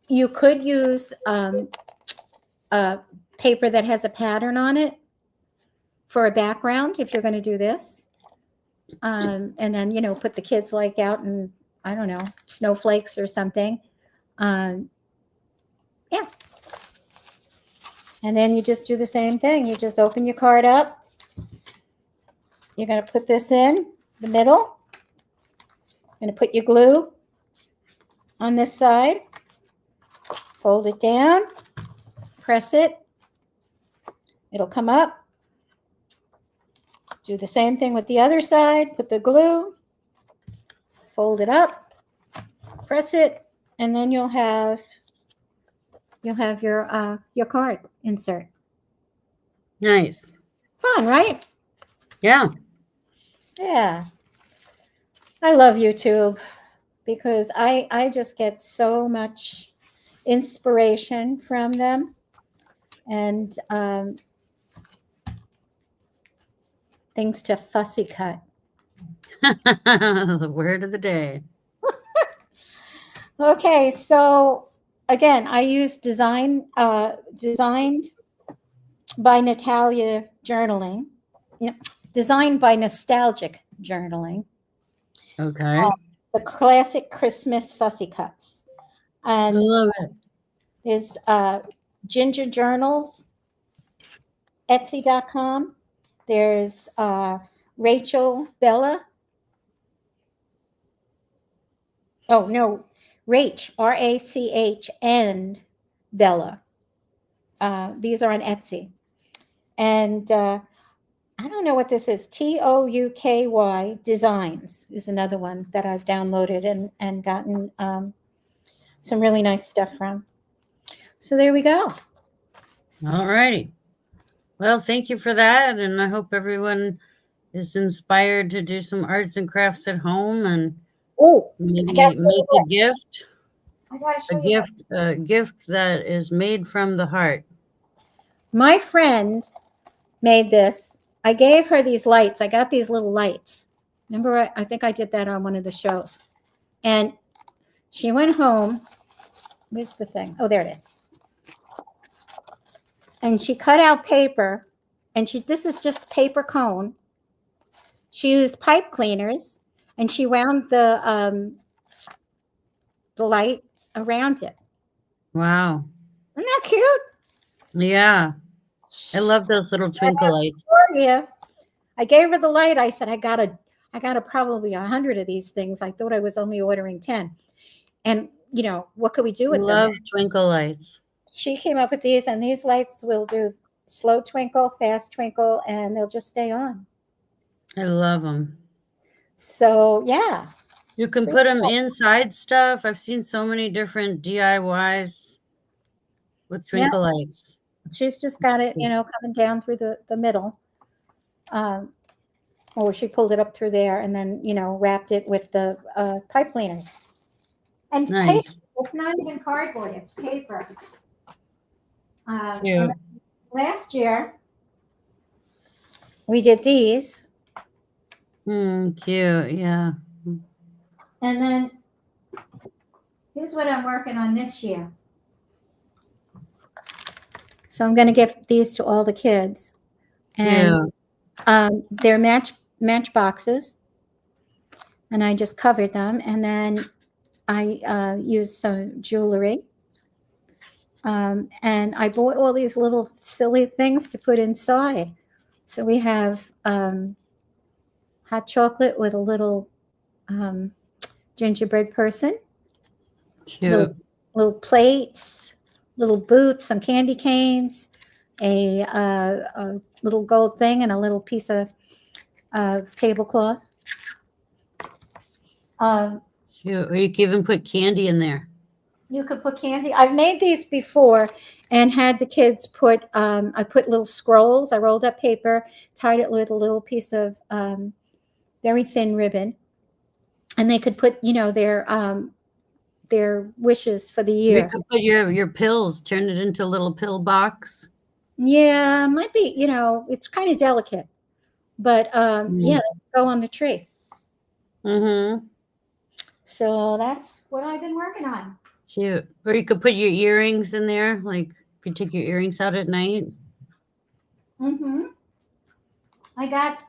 You could use a paper that has a pattern on it for a background if you're going to do this. And then, put the kids like out in, I don't know, snowflakes or something. Yeah. And then you just do the same thing. You just open your card up. You're going to put this in the middle. You're going to put your glue on this side. Fold it down. Press it. It'll come up. Do the same thing with the other side. Put the glue. Fold it up. Press it. And then you'll have your card insert. Nice. Fun, right? Yeah. Yeah. I love YouTube because I just get so much inspiration from them. And things to fussy cut. The word of the day. Okay, so again, I use designed by Natalia journaling. designed by Nostalgic Journaling. Okay. The classic Christmas fussy cuts. I And love it. is Ginger Journals, Etsy.com. There's Rachel Bella. Oh, no, Rach, Rach, and Bella. These are on Etsy. And I don't know what this is. TOUKY Designs is another one that I've downloaded and gotten some really nice stuff from. So there we go. All righty. Well, thank you for that. And I hope everyone is inspired to do some arts and crafts at home and Oh, maybe I gotta make a gift, I gotta show you this. a gift that is made from the heart. My friend made this. I gave her these lights. I got these little lights. Remember, I think I did that on one of the shows. And she went home. Where's the thing? Oh, there it is. And she cut out paper, and this is just paper cone. She used pipe cleaners, and she wound the lights around it. Wow. Isn't that cute? Yeah. I love those little twinkle lights. Yeah. I gave her the light. I said, I got probably 100 of these things. I thought I was only ordering 10. And, what could we do I with them? love twinkle lights. She came up with these, and these lights will do slow twinkle, fast twinkle, and they'll just stay on. I love them. So, yeah. You can put them inside stuff. I've seen so many different DIYs with twinkle lights. She's just got it, coming down through the middle. Or she pulled it up through there and then, wrapped it with the pipe cleaners. And Nice. paper. It's not even cardboard, it's paper. Cute. Last year, we did these. Cute, yeah. And then here's what I'm working on this year. So I'm going to give these to all the kids. And they're match boxes. And I just covered them. And then I used some jewelry. And I bought all these little silly things to put inside. So we have hot chocolate with a little gingerbread person. Cute. Little plates, little boots, some candy canes, a little gold thing, and a little piece of tablecloth. Cute. Or you can even put candy in there. You could put candy. I've made these before and had the kids put, I put little scrolls. I rolled up paper, tied it with a little piece of very thin ribbon. And they could put, their wishes for the year. You could put your pills, turn it into a little pill box. Yeah, might be, it's kind of delicate. But yeah, go on the tree. Mm-hmm. So that's what I've been working on. Cute. Or you could put your earrings in there, like if you take your earrings out at night. Mm-hmm. I got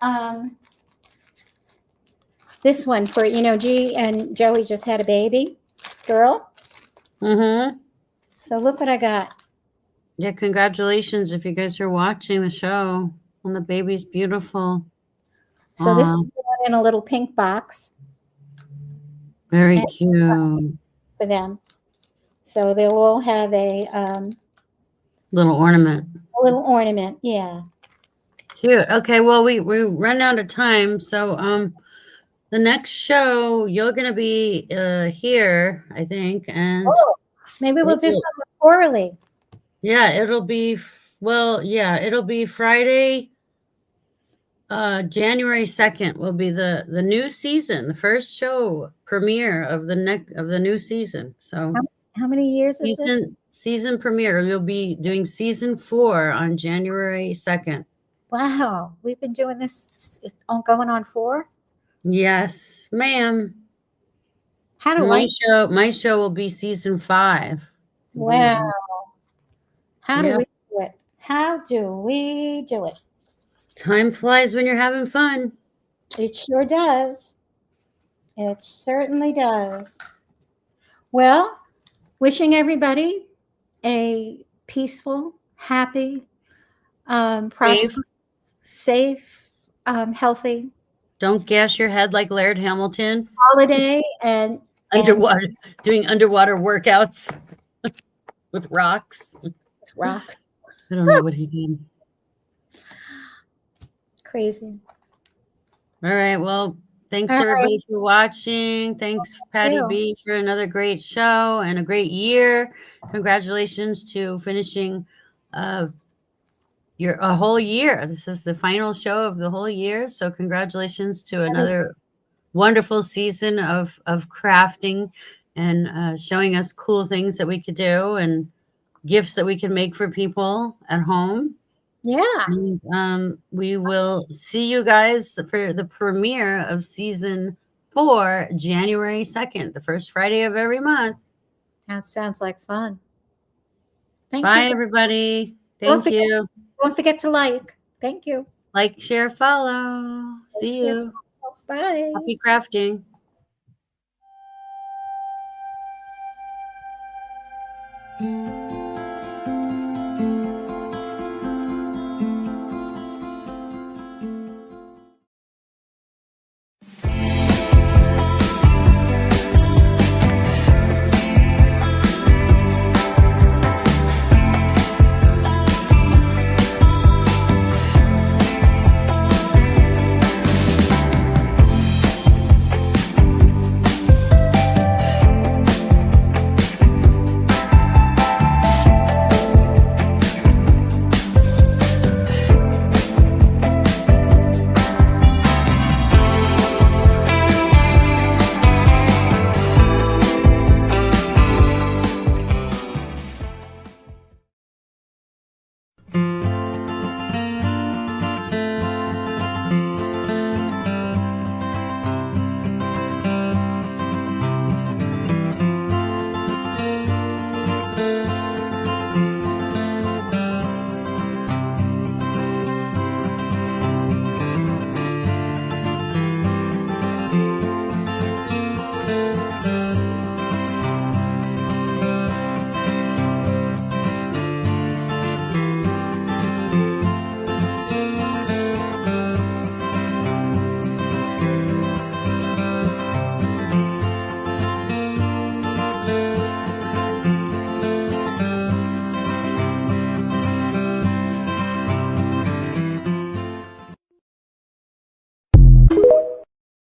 this one for, G and Joey just had a baby girl. Mm-hmm. So look what I got. Yeah, congratulations if you guys are watching the show. And the baby's beautiful. So this is in a little pink box. Very cute. For them. So they'll all have a little ornament. A little ornament, yeah. Cute. Okay, well, we run out of time. So the next show, you're going to be here, I think. And maybe we'll do something orally. Yeah, it'll be, it'll be Friday, January 2nd will be the new season, the first show premiere of the new season. So how many years is it? Season premiere. You'll be doing season 4 on January 2nd. Wow, we've been doing this going on 4? Yes, ma'am. How do my show will be season 5. Wow. How do we do it? How do we do it? Time flies when you're having fun. It sure does. It certainly does. Well, wishing everybody a peaceful, happy, Safe. prosperous, safe, healthy Don't gas your head like Laird Hamilton. holiday and Underwater, doing underwater workouts with rocks. rocks. I don't know what he did. Crazy. All right. Well, thanks All everybody right. for watching. Thanks, Patty you. B, for another great show and a great year. Congratulations to finishing a whole year. This is the final show of the whole year. So congratulations to another wonderful season of crafting and showing us cool things that we could do and gifts that we can make for people at home. Yeah. And we will see you guys for the premiere of season 4, January 2nd, the first Friday of every month. That sounds like fun. Thank Bye, you. everybody. Don't Thank you. Don't forget to like. Thank you. Like, share, follow. See share. you. Bye. Happy crafting.